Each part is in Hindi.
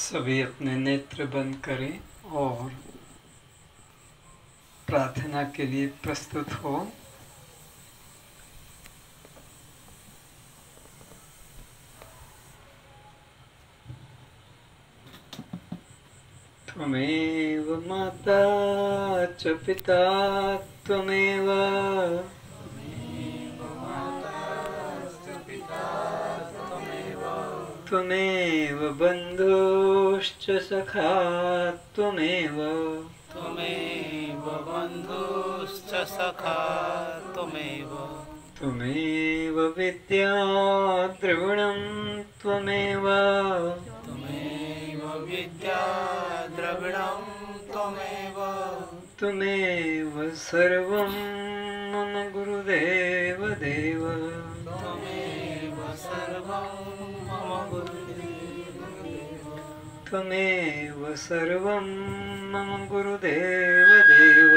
सभी अपने नेत्र बंद करें और प्रार्थना के लिए प्रस्तुत हो। त्वमेव माता च पिता त्वमेव त्वमेव बन्धुश्च सखा त्वमेव बन्धुश्च सखा त्वमेव विद्या द्रविणं त्वमेव विद्या द्रविणं त्वमेव सर्वं मम गुरुदेव देव सर्वं मम त्वमेव सर्वं मम गुरुदेव देव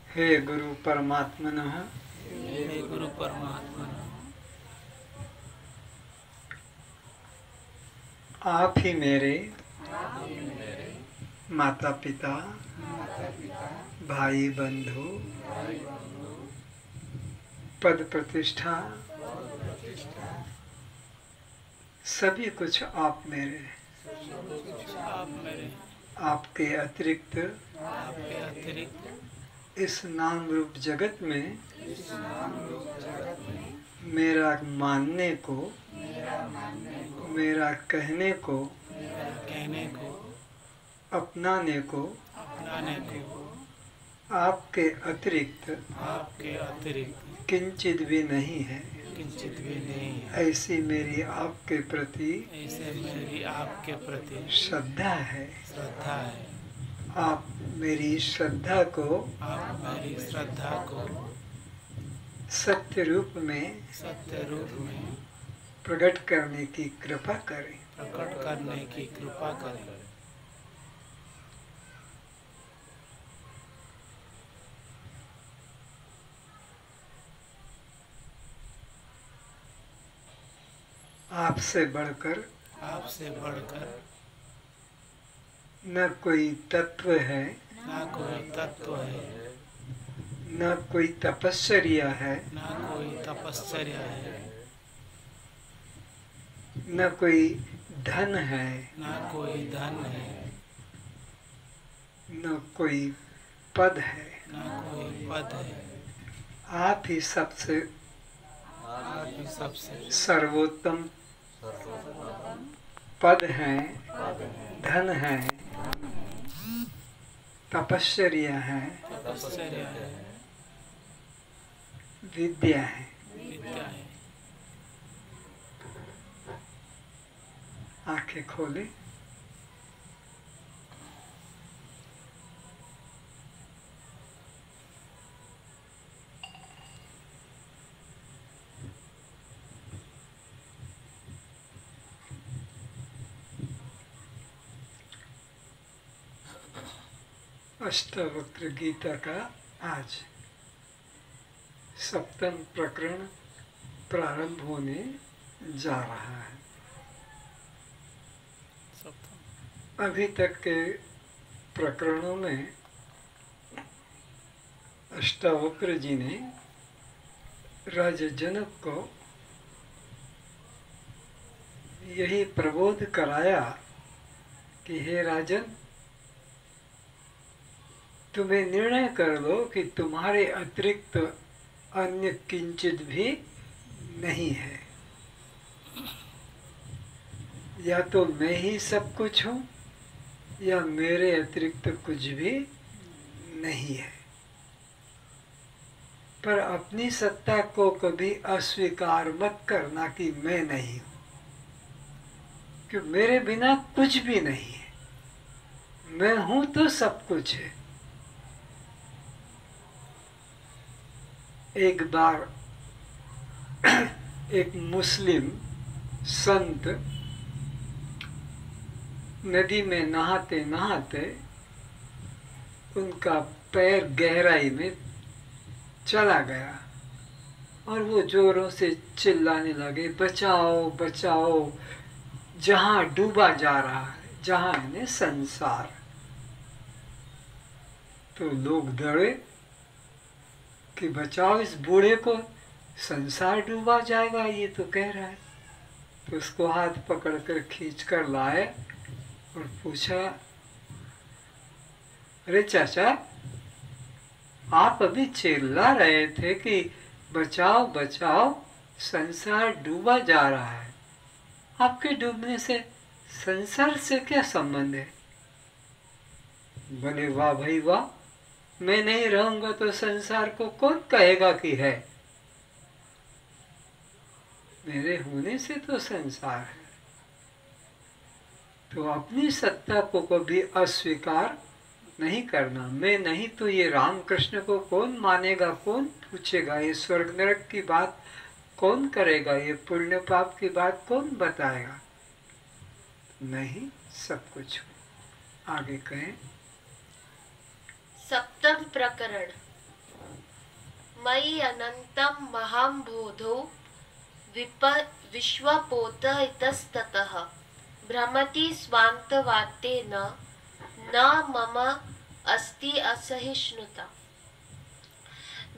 हे गुरु परमात्मनः आप ही मेरे माता पिता भाई बंधु पद प्रतिष्ठा सभी कुछ आप मेरे। आपके अतिरिक्त इस नाम रूप जगत में मेरा मानने को, मेरा कहने को, अपनाने को आपके अतिरिक्त किंचित भी नहीं है। ऐसी मेरी आपके प्रति श्रद्धा है। आप मेरी श्रद्धा को सत्य रूप में प्रकट करने की कृपा करें। आपसे बढ़कर न कोई तत्व है, न कोई तपश्चर्या है, न कोई धन है, न कोई पद है। आप ही सबसे सर्वोत्तम पद हैं, धन है, तपश्चर्या है, विद्या है। आंखें खोले। अष्टावक्र गीता का आज सप्तम प्रकरण प्रारंभ होने जा रहा है। अभी तक के प्रकरणों में अष्टावक्र जी ने राजा जनक को यही प्रबोध कराया कि हे राजन, तुम्हें निर्णय कर लो कि तुम्हारे अतिरिक्त अन्य किंचित भी नहीं है। या तो मैं ही सब कुछ हूँ या मेरे अतिरिक्त कुछ भी नहीं है। पर अपनी सत्ता को कभी अस्वीकार मत करना कि मैं नहीं हूँ, कि मेरे बिना कुछ भी नहीं है। मैं हूँ तो सब कुछ है। एक बार एक मुस्लिम संत नदी में नहाते नहाते उनका पैर गहराई में चला गया और वो जोरों से चिल्लाने लगे, बचाओ बचाओ, जहां डूबा जा रहा है, जहां यानी संसार। तो लोग डरे कि बचाओ इस बूढ़े को, संसार डूबा जाएगा, ये तो कह रहा है। तो उसको हाथ पकड़कर खींच कर लाए और पूछा, अरे चाचा, आप अभी चिल्ला रहे थे कि बचाओ बचाओ, संसार डूबा जा रहा है, आपके डूबने से संसार से क्या संबंध है? बोले, वाह भाई वाह, मैं नहीं रहूंगा तो संसार को कौन कहेगा कि है? मेरे होने से तो संसार है। तो अपनी सत्ता को कभी अस्वीकार नहीं करना। मैं नहीं तो ये रामकृष्ण को कौन मानेगा, कौन पूछेगा, ये स्वर्ग नरक की बात कौन करेगा, ये पुण्य पाप की बात कौन बताएगा? नहीं, सब कुछ। आगे कहें। सप्तम प्रकरण। मयि अनंतम महाम्बोधो विश्वपोत इतस्ततः भ्रमति स्वान्तवातेन न मम अस्ति असहिष्णुता।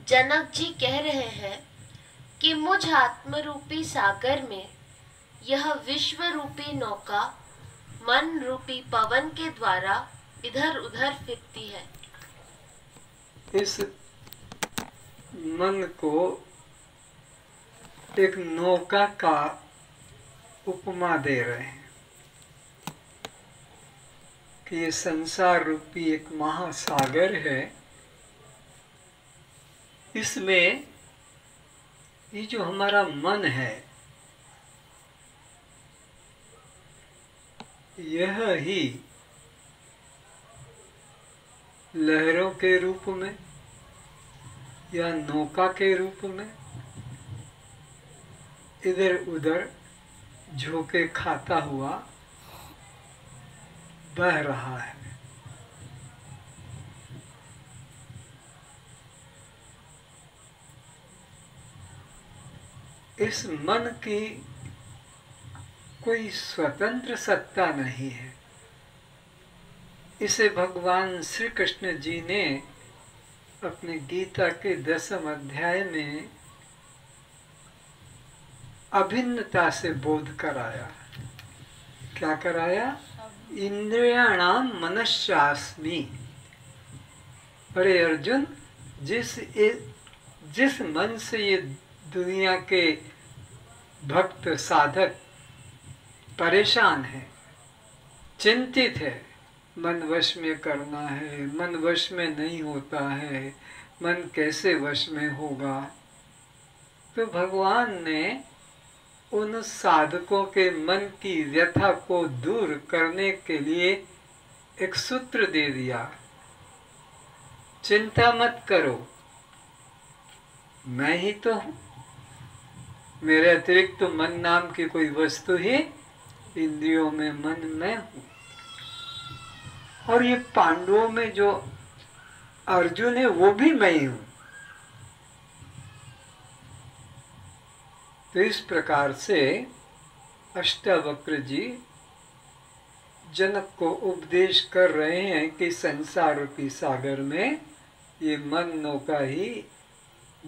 जनक जी कह रहे हैं कि मुझ आत्मरूपी सागर में यह विश्व रूपी नौका मन रूपी पवन के द्वारा इधर उधर फिरती है। इस मन को एक नौका का उपमा दे रहे हैं कि ये संसार रूपी एक महासागर है। इसमें ये जो हमारा मन है, यह ही लहरों के रूप में या नौका के रूप में इधर उधर झोंके खाता हुआ बह रहा है। इस मन की कोई स्वतंत्र सत्ता नहीं है। इसे भगवान श्री कृष्ण जी ने अपने गीता के 10वें अध्याय में अभिन्नता से बोध कराया। क्या कराया? इंद्रियाणाम मनश्चास्मि। अरे अर्जुन, जिस मन से ये दुनिया के भक्त साधक परेशान है, चिंतित है, मन वश में करना है, मन वश में नहीं होता है, मन कैसे वश में होगा, तो भगवान ने उन साधकों के मन की व्यथा को दूर करने के लिए एक सूत्र दे दिया। चिंता मत करो, मैं ही तो हूं, मेरे अतिरिक्त तो मन नाम की कोई वस्तु ही इंद्रियों में मन में हूं। और ये पांडवों में जो अर्जुन है वो भी मैं ही हूं। तो इस प्रकार से अष्टावक्र जी जनक को उपदेश कर रहे हैं कि संसार रूपी सागर में ये मन नौका ही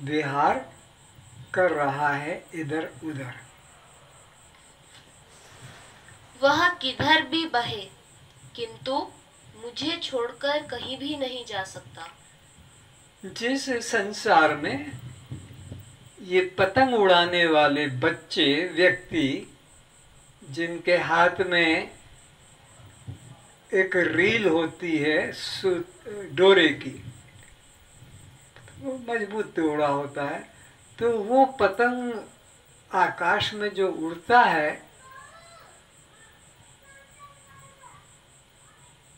विहार कर रहा है इधर उधर। वह किधर भी बहे किंतु मुझे छोड़कर कहीं भी नहीं जा सकता। जिस संसार में ये पतंग उड़ाने वाले बच्चे व्यक्ति, जिनके हाथ में एक रील होती है डोरे की, वो मजबूत डोरा होता है, तो वो पतंग आकाश में जो उड़ता है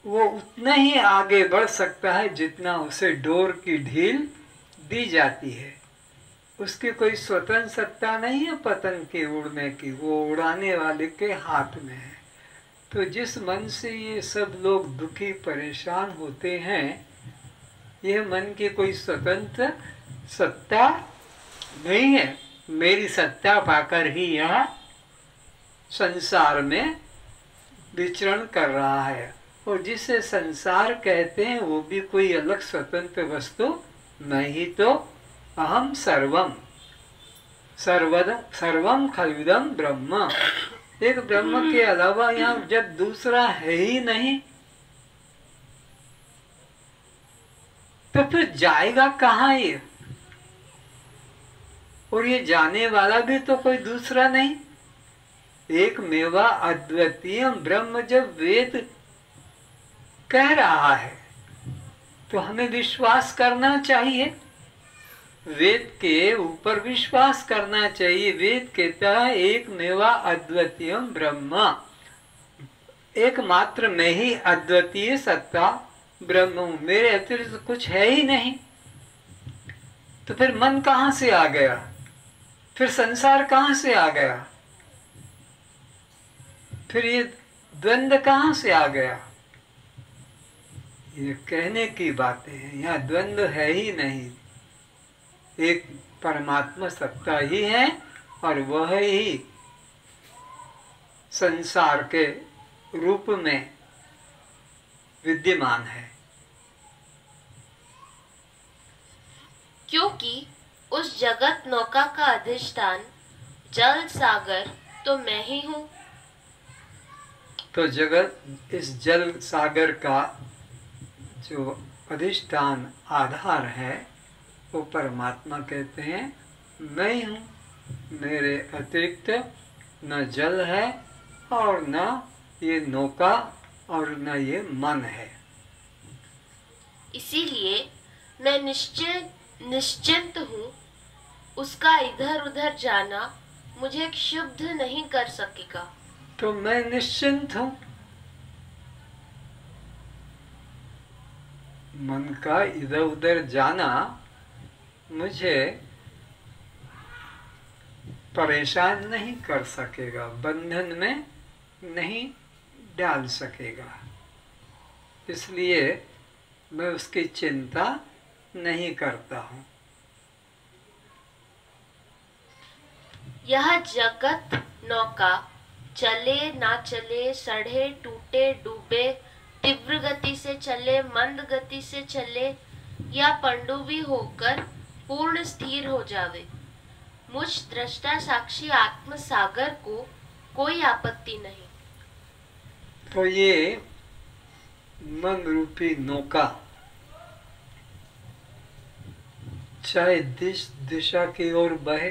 वो उतना ही आगे बढ़ सकता है जितना उसे डोर की ढील दी जाती है। उसकी कोई स्वतंत्र सत्ता नहीं है पतंग के उड़ने की, वो उड़ाने वाले के हाथ में है। तो जिस मन से ये सब लोग दुखी परेशान होते हैं, यह मन की कोई स्वतंत्र सत्ता नहीं है, मेरी सत्ता पाकर ही यह संसार में विचरण कर रहा है। और जिसे संसार कहते हैं वो भी कोई अलग स्वतंत्र वस्तु नहीं, तो अहम सर्वम सर्वम खलुदम ब्रह्म। एक ब्रह्म के अलावा यहाँ जब दूसरा है ही नहीं तो फिर जाएगा कहाँ ये? और ये जाने वाला भी तो कोई दूसरा नहीं। एक मेवा अद्वितीय ब्रह्म जब वेद कह रहा है तो हमें विश्वास करना चाहिए, वेद के ऊपर विश्वास करना चाहिए। वेद कहता है एक मेवा अद्वितीय ब्रह्म, एकमात्र मैं ही अद्वितीय सत्ता ब्रह्म हूं, मेरे अतिरिक्त कुछ है ही नहीं। तो फिर मन कहाँ से आ गया? फिर संसार कहाँ से आ गया? फिर ये द्वंद्व कहाँ से आ गया? ये कहने की बातें हैं, यहाँ द्वंद्व है ही नहीं। एक परमात्मा सत्ता ही है और वह ही संसार के रूप में विद्यमान है। क्योंकि उस जगत नौका का अधिष्ठान जल सागर तो मैं ही हूँ। तो जगत इस जल सागर का जो अधिष्ठान आधार है वो परमात्मा कहते हैं मैं ही हूँ। मेरे अतिरिक्त न जल है और न ये नौका और न ये मन है। इसीलिए मैं निश्चिंत हूँ, उसका इधर उधर जाना मुझे क्षुब्ध नहीं कर सकेगा। तो मैं निश्चिंत हूँ। मन का इधर उधर जाना मुझे परेशान नहीं कर सकेगा, बंधन में नहीं डाल सकेगा। इसलिए मैं उसकी चिंता नहीं करता हूँ। यह जगत नौका चले ना चले, सड़े टूटे डूबे, तीव्र गति से चले मंद गति से चले या पनडुब्बी होकर पूर्ण स्थिर हो जावे, मुझ दृष्टा साक्षी आत्म सागर को कोई आपत्ति नहीं। तो ये मन रूपी नौका चाहे दिशा की ओर बहे,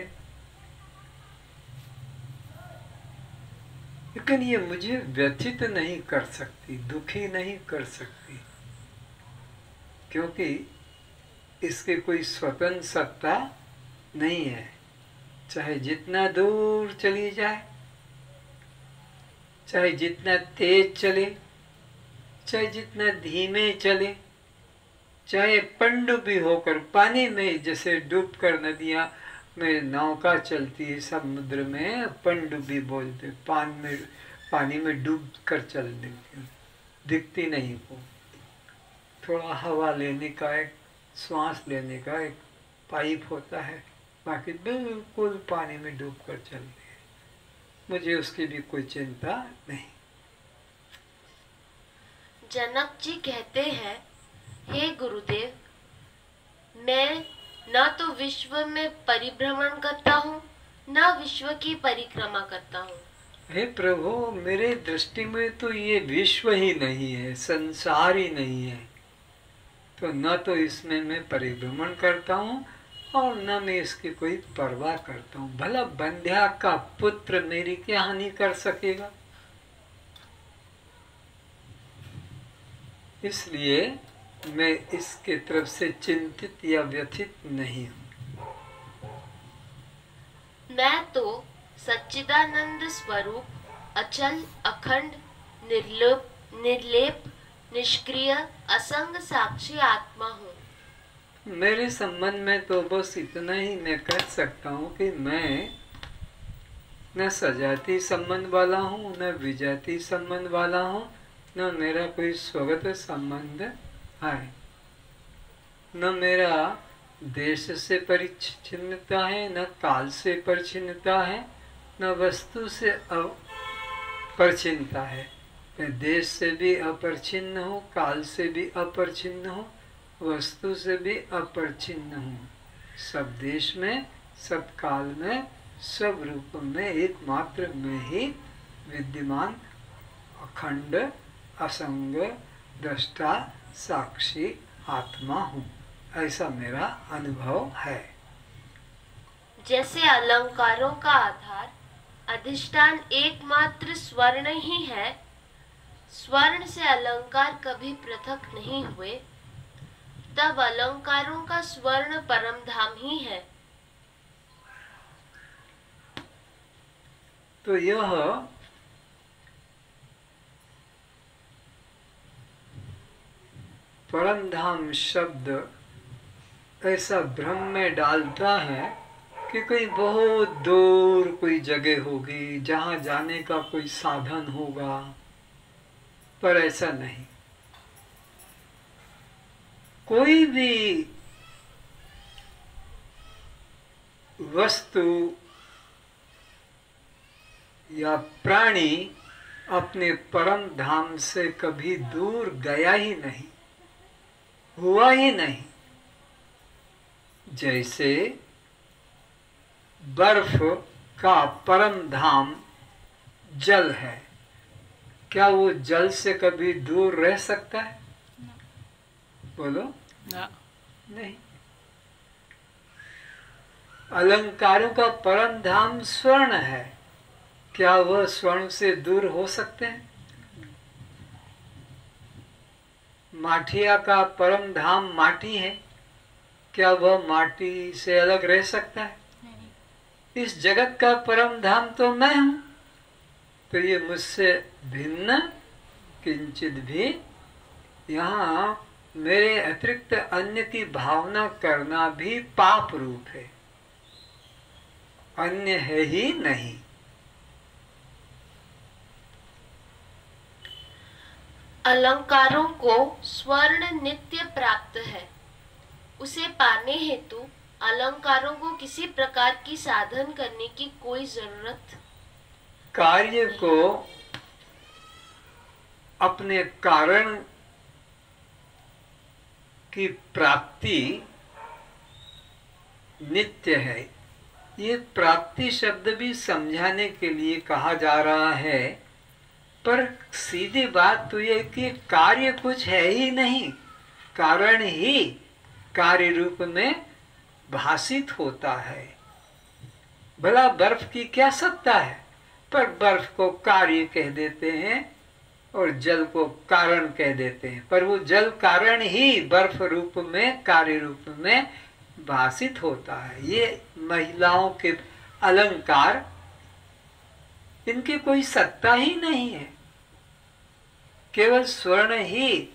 लेकिन ये मुझे व्यथित नहीं कर सकती, दुखी नहीं कर सकती, क्योंकि इसकी कोई स्वतंत्र सत्ता नहीं है। चाहे जितना दूर चली जाए, चाहे जितना तेज चले, चाहे जितना धीमे चले, चाहे पनडुब्बी होकर पानी में जैसे डूबकर नदियां में नौका चलती है, समुद्र में पनडुब्बी बोलते, पानी में डूब कर चल देती, दिखती नहीं वो। थोड़ा हवा लेने का एक श्वास लेने का एक पाइप होता है, बाकी बिल्कुल पानी में डूब कर चलती है। मुझे उसकी भी कोई चिंता नहीं। जनक जी कहते हैं, हे गुरुदेव, मैं न तो विश्व में परिभ्रमण करता हूँ, न विश्व की परिक्रमा करता हूँ। हे प्रभु, मेरे दृष्टि में तो ये विश्व ही नहीं है, संसार ही नहीं है। तो न तो इसमें मैं परिभ्रमण करता हूँ और न मैं इसकी कोई परवाह करता हूँ। भला बंध्या का पुत्र मेरी क्या हानि कर सकेगा? इसलिए मैं इसके तरफ से चिंतित या व्यथित नहीं हूँ। मैं तो सच्चिदानंद स्वरूप, अचल, अखंड, निर्लेप, निष्क्रिय, असंग साक्षी आत्मा हूँ। मेरे संबंध में तो बस इतना ही मैं कह सकता हूँ कि मैं न सजाती संबंध वाला हूँ, न विजाती संबंध वाला हूँ, न मेरा कोई स्वगत संबंध है, न मेरा देश से परिच्छिन्नता है, न काल से परिच्छिन्नता है, न वस्तु से अपरिच्छिन्नता है। मैं देश से भी अपरिच्छिन्न हूँ, काल से भी अपरिच्छिन्न हूँ, वस्तु से भी अपरिच्छिन्न हूँ। सब देश में, सब काल में, सब रूप में एकमात्र मैं ही विद्यमान अखंड असंग दृष्टा साक्षी आत्मा हूँ। ऐसा मेरा अनुभव है। जैसे अलंकारों का आधार अधिष्ठान एकमात्र स्वर्ण ही है, स्वर्ण से अलंकार कभी पृथक नहीं हुए, तब अलंकारों का स्वर्ण परमधाम ही है। तो यह परमधाम शब्द ऐसा भ्रम में डालता है कि कोई बहुत दूर कोई जगह होगी जहाँ जाने का कोई साधन होगा, पर ऐसा नहीं। कोई भी वस्तु या प्राणी अपने परम धाम से कभी दूर गया ही नहीं, हुआ ही नहीं। जैसे बर्फ का परम धाम जल है, क्या वो जल से कभी दूर रह सकता है? बोलो नहीं। अलंकारों का परम धाम स्वर्ण है, क्या वह स्वर्ण से दूर हो सकते हैं? माठिया का परम धाम माटी है, क्या वह माटी से अलग रह सकता है? इस जगत का परम धाम तो मैं हूं, तो ये मुझसे भिन्न किंचित भी यहाँ मेरे अतिरिक्त अन्य की भावना करना भी पाप रूप है, अन्य है ही नहीं। अलंकारों को स्वर्ण नित्य प्राप्त है, उसे पाने हेतु अलंकारों को किसी प्रकार की साधन करने की कोई जरूरत कार्य को अपने कारण की प्राप्ति नित्य है। ये प्राप्ति शब्द भी समझाने के लिए कहा जा रहा है, पर सीधी बात तो ये कि कार्य कुछ है ही नहीं, कारण ही कार्य रूप में भाषित होता है। भला बर्फ की क्या सत्ता है, पर बर्फ को कार्य कह देते हैं और जल को कारण कह देते हैं, पर वो जल कारण ही बर्फ रूप में कार्य रूप में भाषित होता है। ये महिलाओं के अलंकार, इनकी कोई सत्ता ही नहीं है, केवल स्वर्ण ही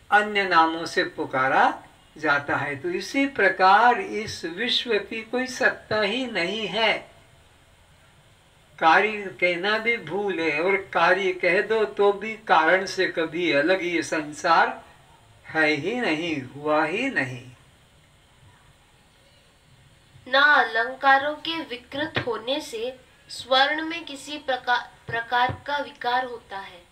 अन्य नामों से पुकारा जाता है। तो इसी प्रकार इस विश्व की कोई सत्ता ही नहीं है। कार्य कहना भी भूल है, और कार्य कह दो तो भी कारण से कभी अलग ये संसार है ही नहीं, हुआ ही नहीं। न अलंकारों के विकृत होने से स्वर्ण में किसी प्रकार का विकार होता है,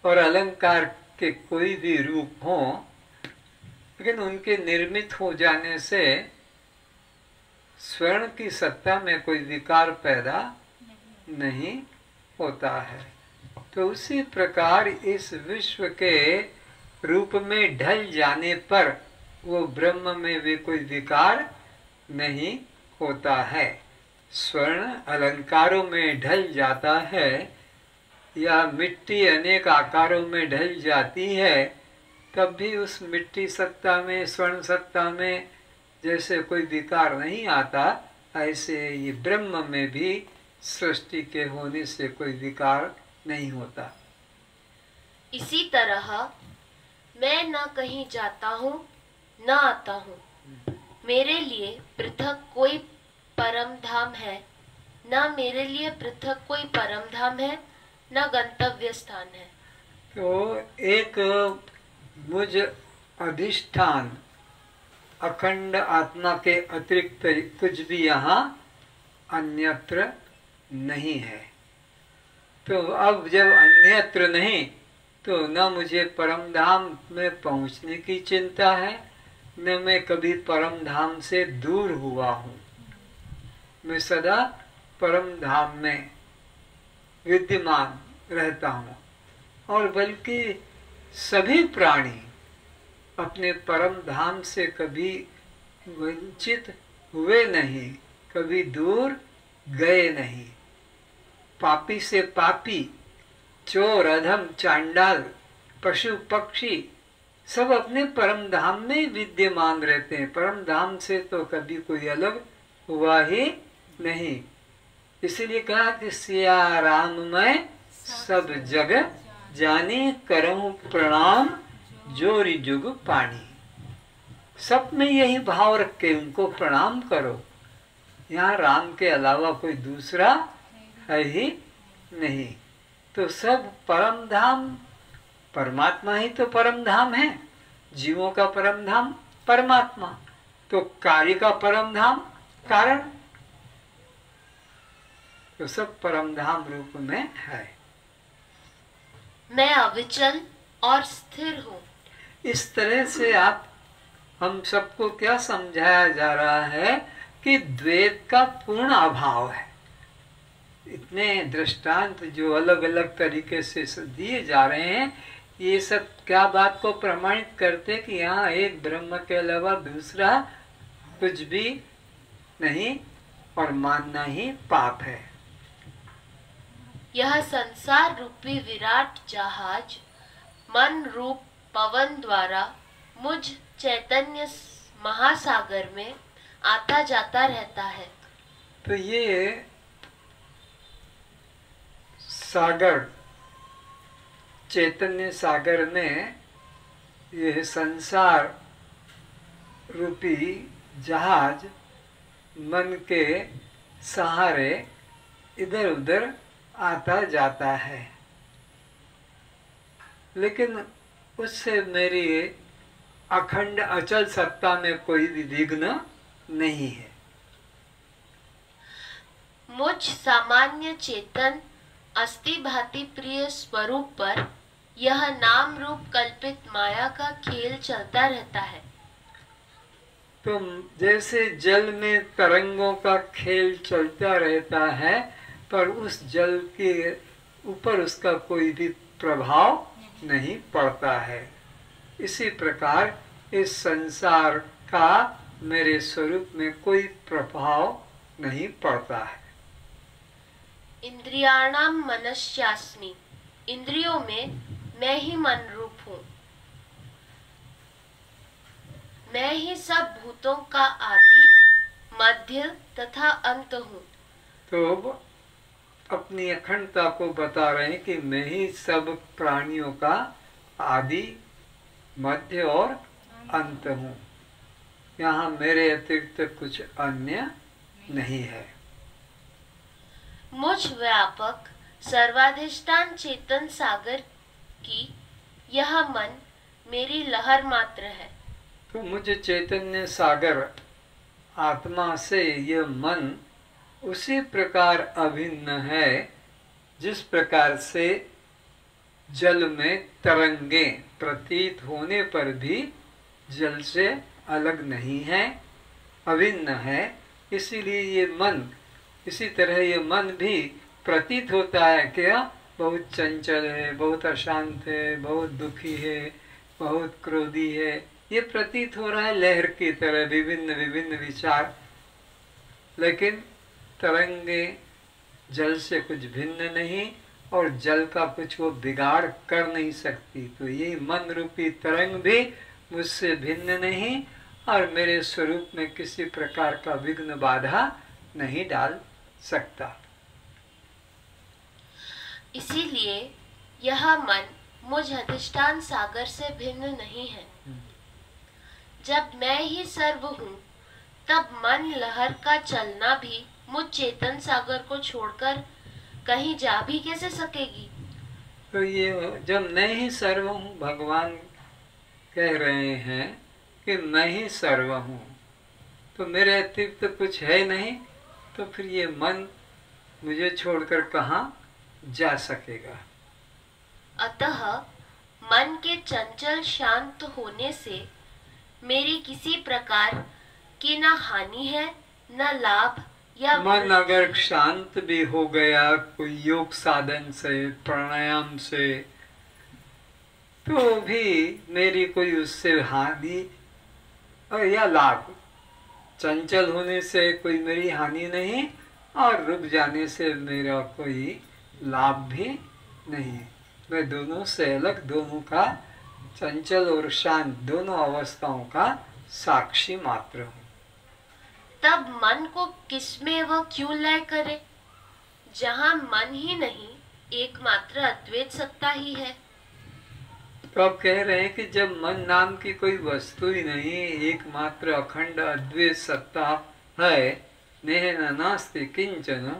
और अलंकार के कोई भी रूप हो, लेकिन उनके निर्मित हो जाने से स्वर्ण की सत्ता में कोई विकार पैदा नहीं होता है। तो उसी प्रकार इस विश्व के रूप में ढल जाने पर वो ब्रह्म में भी कोई विकार नहीं होता है। स्वर्ण अलंकारों में ढल जाता है, या मिट्टी अनेक आकारों में ढल जाती है, तब भी उस मिट्टी सत्ता में, स्वर्ण सत्ता में जैसे कोई विकार नहीं आता, ऐसे ये ब्रह्म में भी सृष्टि के होने से कोई विकार नहीं होता। इसी तरह मैं न कहीं जाता हूँ न आता हूँ, मेरे लिए पृथक कोई परम धाम है, न मेरे लिए पृथक कोई परम धाम है, न गंतव्य स्थान है। तो एक मुझ अधिष्ठान अखंड आत्मा के अतिरिक्त कुछ भी यहाँ अन्यत्र नहीं है। तो अब जब अन्यत्र नहीं, तो न मुझे परम धाम में पहुँचने की चिंता है, न मैं कभी परम धाम से दूर हुआ हूँ। मैं सदा परम धाम में विद्यमान रहता हूँ। और बल्कि सभी प्राणी अपने परम धाम से कभी वंचित हुए नहीं, कभी दूर गए नहीं। पापी से पापी, चोर, अधम, चांडाल, पशु पक्षी सब अपने परम धाम में विद्यमान रहते हैं। परम धाम से तो कभी कोई अलग हुआ ही नहीं। इसलिए कहा कि सिया राम मैं सब जग जानी, करहूं प्रणाम जोरी जुग पानी। सब में यही भाव रख के उनको प्रणाम करो। यहाँ राम के अलावा कोई दूसरा है ही नहीं। तो सब परम धाम, परमात्मा ही तो परम धाम है। जीवों का परम धाम परमात्मा, तो कार्य का परम धाम कारण, तो सब परम धाम रूप में है। मैं अविचल और स्थिर हूँ। इस तरह से आप हम सबको क्या समझाया जा रहा है कि द्वैत का पूर्ण अभाव है। इतने दृष्टांत जो अलग अलग तरीके से दिए जा रहे हैं, ये सब क्या बात को प्रमाणित करते कि यहाँ एक ब्रह्म के अलावा दूसरा कुछ भी नहीं, और मानना ही पाप है। यह संसार रूपी विराट जहाज मन रूप पवन द्वारा मुझ चैतन्य महासागर में आता जाता रहता है। तो ये सागर, चैतन्य सागर में यह संसार रूपी जहाज मन के सहारे इधर उधर आता जाता है, लेकिन उससे मेरी अखंड अचल सत्ता में कोई भी विघ्न नहीं है। मुझ सामान्य चेतन अस्थि भांति प्रिय स्वरूप पर यह नाम रूप कल्पित माया का खेल चलता रहता है। तो जैसे जल में तरंगों का खेल चलता रहता है, पर उस जल के ऊपर उसका कोई भी प्रभाव नहीं पड़ता है, इसी प्रकार इस संसार का मेरे स्वरूप में कोई प्रभाव नहीं पड़ता है। इंद्रियाणाम मनस्यास्मि, इंद्रियों में मैं ही मन रूप हूँ। मैं ही सब भूतों का आदि, मध्य तथा अंत हूँ। तो अपनी अखंडता को बता रहे हैं कि मैं ही सब प्राणियों का आदि, मध्य और अंत हूँ। यहाँ मेरे अतिरिक्त कुछ अन्य नहीं है। मुझ व्यापक सर्वाधिष्ठान चेतन सागर की यह मन मेरी लहर मात्र है। तो मुझे चैतन्य सागर आत्मा से यह मन उसी प्रकार अभिन्न है जिस प्रकार से जल में तरंगे प्रतीत होने पर भी जल से अलग नहीं है, अभिन्न है। इसीलिए ये मन, इसी तरह ये मन भी प्रतीत होता है क्या बहुत चंचल है, बहुत अशांत है, बहुत दुखी है, बहुत क्रोधी है। ये प्रतीत हो रहा है लहर की तरह, विभिन्न विभिन्न विचार, लेकिन तरंगे जल से कुछ भिन्न नहीं और जल का कुछ वो बिगाड़ कर नहीं सकती। तो ये मन रूपी तरंग भी मुझसे भिन्न नहीं और मेरे स्वरूप में किसी प्रकार का विघ्न बाधा नहीं डाल सकता। इसीलिए यह मन मुझ अधिष्ठान सागर से भिन्न नहीं है। जब मैं ही सर्व हूँ, तब मन लहर का चलना भी मुझ चेतन सागर को छोड़कर कहीं जा भी कैसे सकेगी। तो ये जब मैं ही सर्व हूँ, भगवान कह रहे हैं कि मैं ही सर्व हूँ, तो मेरे अतिरिक्त तो कुछ है नहीं, तो फिर ये मन मुझे छोड़कर कहाँ जा सकेगा। अतः मन के चंचल शांत होने से मेरी किसी प्रकार की न हानि है न लाभ या मन अगर शांत भी हो गया कोई योग साधन से, प्राणायाम से, तो भी मेरी कोई उससे हानि या लाभ, चंचल होने से कोई मेरी हानि नहीं और रुक जाने से मेरा कोई लाभ भी नहीं। मैं दोनों से अलग, दोनों का, चंचल और शांत दोनों अवस्थाओं का साक्षी मात्र हूँ। तब मन को किसमें वह क्यों लय करे, जहाँ मन ही नहीं एकमात्र अद्वैत सत्ता ही है। तो आप कह रहे हैं कि जब मन नाम की कोई वस्तु ही नहीं, एकमात्र अखंड अद्वैत सत्ता है, नेह न नास्ति किंचन,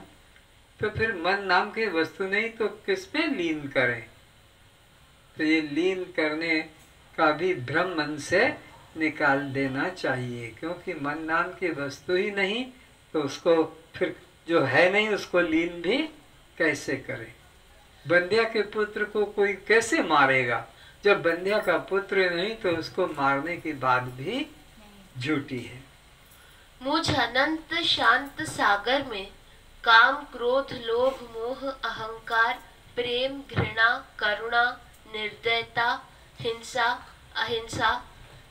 तो फिर मन नाम की वस्तु नहीं तो किसमें लीन करें। तो ये लीन करने का भी भ्रम मन से निकाल देना चाहिए, क्योंकि मन नाम की वस्तु ही नहीं तो उसको फिर जो है नहीं उसको लीन भी कैसे करें। बंध्या के पुत्र को कोई कैसे मारेगा, जब बंध्या का पुत्र नहीं तो उसको मारने की बात भी झूठी है। मुझ अनंत शांत सागर में काम क्रोध लोभ मोह अहंकार प्रेम घृणा करुणा निर्दयता हिंसा अहिंसा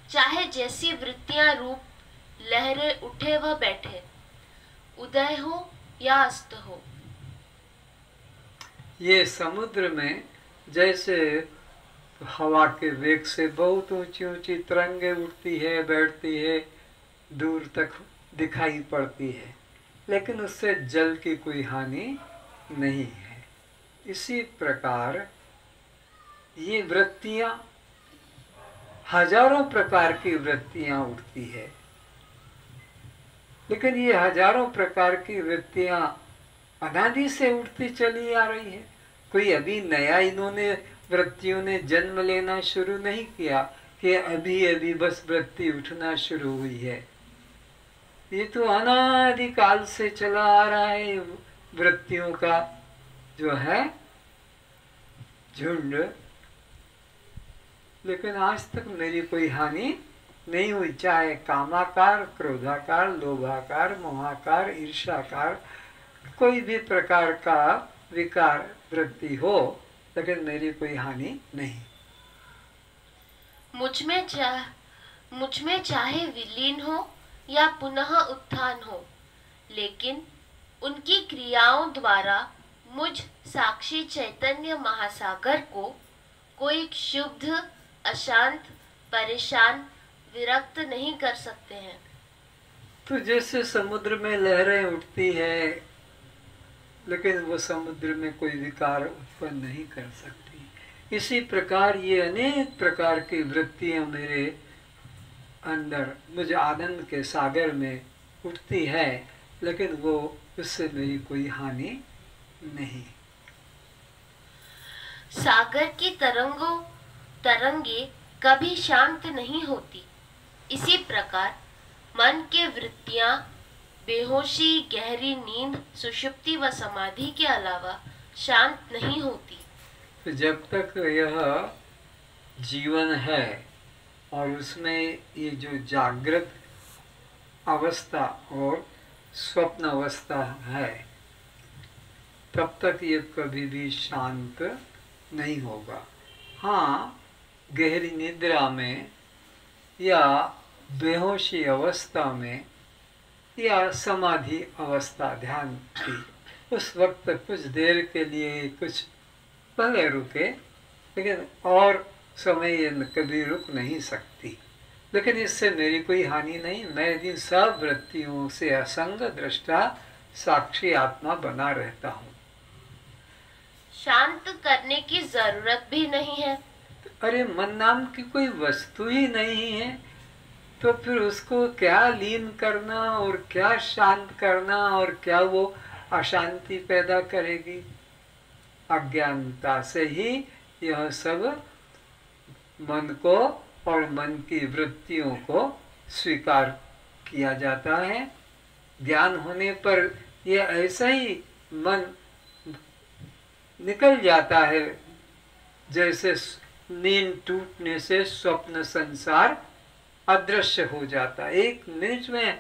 चाहे जैसी वृत्तियां रूप लहरे उठे व बैठे, उदय हो या अस्त हो, ये समुद्र में जैसे हवा के वेग से बहुत ऊंची ऊंची तरंगे उठती है, बैठती है, दूर तक दिखाई पड़ती है, लेकिन उससे जल की कोई हानि नहीं है। इसी प्रकार ये वृत्तियां, हजारों प्रकार की वृत्तियां उठती है, लेकिन ये हजारों प्रकार की वृत्तियां अनादि से उठती चली आ रही है। कोई अभी नया इन्होंने वृत्तियों ने जन्म लेना शुरू नहीं किया कि अभी अभी बस वृत्ति उठना शुरू हुई है। ये तो अनादिकाल से चला आ रहा है वृत्तियों का जो है झुंड, लेकिन आज तक मेरी कोई हानि नहीं हुई। चाहे कामाकार, क्रोधाकार, लोभाकार, मोहाकार, ईर्ष्याकार, कोई भी प्रकार का विकार वृत्ति हो, लेकिन मेरी कोई हानि नहीं। मुझ में चाहे विलीन हो या पुनः उत्थान हो, लेकिन उनकी क्रियाओं द्वारा मुझ साक्षी चैतन्य महासागर को कोई क्षुब्ध अशांत परेशान विरक्त नहीं कर सकते हैं। तो जैसे समुद्र में लहरें उठती है, लेकिन वो समुद्र में कोई विकार उत्पन्न नहीं कर सकती, इसी प्रकार ये अनेक प्रकार की वृत्तियां मेरे अंदर मुझे आनंद के सागर में उठती है, लेकिन वो उससे मेरी कोई हानि नहीं। सागर की तरंगे कभी शांत नहीं होती, इसी प्रकार मन के वृत्तियां बेहोशी, गहरी नींद, सुषुप्ति व समाधि के अलावा शांत नहीं होती। तो जब तक यह जीवन है और उसमें ये जो जागृत अवस्था और स्वप्न अवस्था है, तब तक ये कभी भी शांत नहीं होगा। हाँ, गहरी निद्रा में या बेहोशी अवस्था में या समाधि अवस्था ध्यान की, उस वक्त कुछ देर के लिए कुछ भले रुके, लेकिन और समय ये कभी रुक नहीं सकती। लेकिन इससे मेरी कोई हानि नहीं। मैं इन सब वृत्तियों से असंग दृष्टा साक्षी आत्मा बना रहता हूँ। शांत करने की जरूरत भी नहीं है। अरे मन नाम की कोई वस्तु ही नहीं है, तो फिर उसको क्या लीन करना और क्या शांत करना और क्या वो अशांति पैदा करेगी। अज्ञानता से ही यह सब मन को और मन की वृत्तियों को स्वीकार किया जाता है। ज्ञान होने पर ये ऐसा ही मन निकल जाता है, जैसे नींद टूटने से स्वप्न संसार अदृश्य हो जाता। एक मिनट में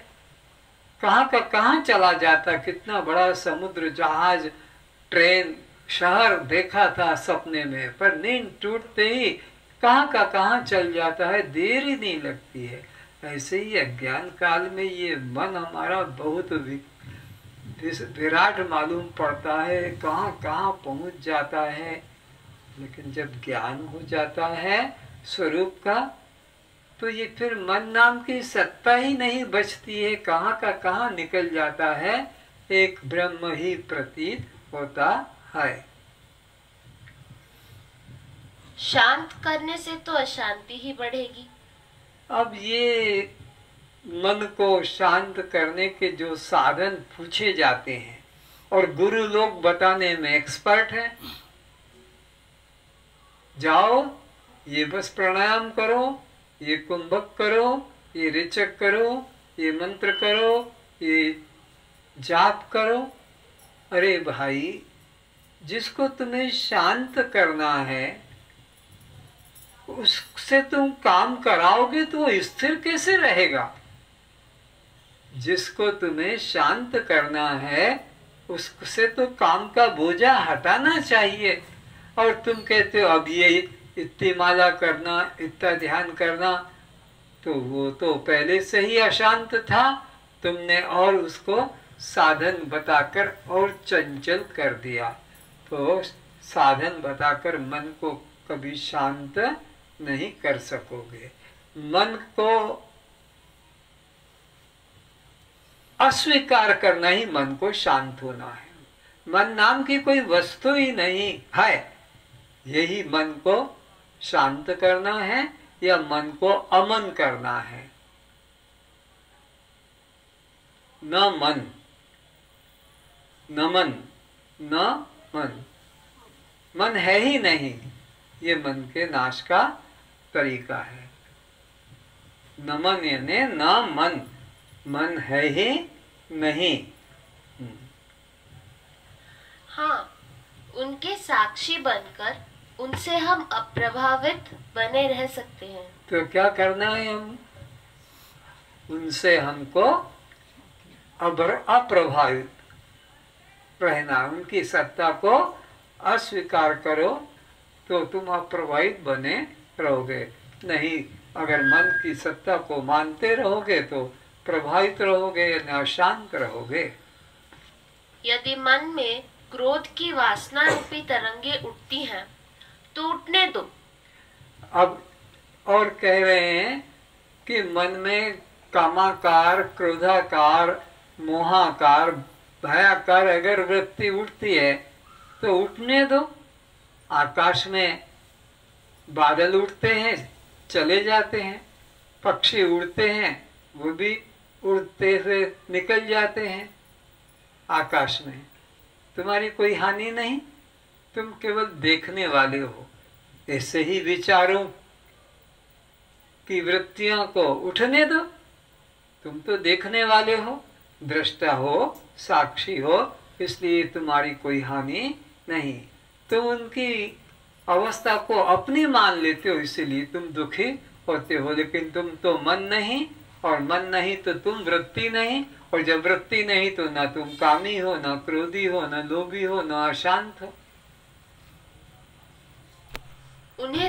कहाँ का कहाँ चला जाता। कितना बड़ा समुद्र, जहाज, ट्रेन, शहर देखा था सपने में, पर नींद टूटते ही कहाँ का कहाँ चल जाता है, देर ही नहीं लगती है। ऐसे ही अज्ञान काल में ये मन हमारा बहुत विराट मालूम पड़ता है, कहाँ कहाँ पहुँच जाता है। लेकिन जब ज्ञान हो जाता है स्वरूप का, तो ये फिर मन नाम की सत्ता ही नहीं बचती है, कहाँ का कहाँ निकल जाता है, एक ब्रह्म ही प्रतीत होता है। शांत करने से तो अशांति ही बढ़ेगी। अब ये मन को शांत करने के जो साधन पूछे जाते हैं और गुरु लोग बताने में एक्सपर्ट हैं, जाओ ये बस प्राणायाम करो, ये कुंभक करो, ये रेचक करो, ये मंत्र करो, ये जाप करो। अरे भाई, जिसको तुम्हें शांत करना है उससे तुम काम कराओगे तो वो स्थिर कैसे रहेगा? जिसको तुम्हें शांत करना है उससे तो काम का बोझा हटाना चाहिए। और तुम कहते हो अब ये इतनी माला करना, इतना ध्यान करना, तो वो तो पहले से ही अशांत था, तुमने और उसको साधन बताकर और चंचल कर दिया। तो साधन बताकर मन को कभी शांत नहीं कर सकोगे। मन को अस्वीकार करना ही मन को शांत होना है। मन नाम की कोई वस्तु ही नहीं है, यही मन को शांत करना है या मन को अमन करना है। न मन, न मन, न मन, मन है ही नहीं, ये मन के नाश का तरीका है। न मन यानी न मन, मन है ही नहीं। हाँ, उनके साक्षी बनकर उनसे हम अप्रभावित बने रह सकते हैं। तो क्या करना है? हम उनसे हमको अप्रभावित रहना, उनकी सत्ता को अस्वीकार करो तो तुम अप्रभावित बने रहोगे। नहीं, अगर मन की सत्ता को मानते रहोगे तो प्रभावित रहोगे, न शांत रहोगे। यदि मन में क्रोध की वासना रूपी तरंगे उठती हैं तो उठने दो। अब और कह रहे हैं कि मन में कामाकार, क्रोधाकार, मोहाकार, भयाकार अगर वृत्ति उठती है तो उठने दो। आकाश में बादल उड़ते हैं, चले जाते हैं, पक्षी उड़ते हैं, वो भी उड़ते हुए निकल जाते हैं आकाश में। तुम्हारी कोई हानि नहीं, तुम केवल देखने वाले हो। ऐसे ही विचारों की वृत्तियों को उठने दो, तुम तो देखने वाले हो, दृष्टा हो, साक्षी हो, इसलिए तुम्हारी कोई हानि नहीं। तुम उनकी अवस्था को अपनी मान लेते हो, इसीलिए तुम दुखी होते हो। लेकिन तुम तो मन नहीं, और मन नहीं तो तुम वृत्ति नहीं, और जब वृत्ति नहीं तो ना तुम कामी हो, ना क्रोधी हो, ना लोभी हो, ना अशांत हो। उन्हें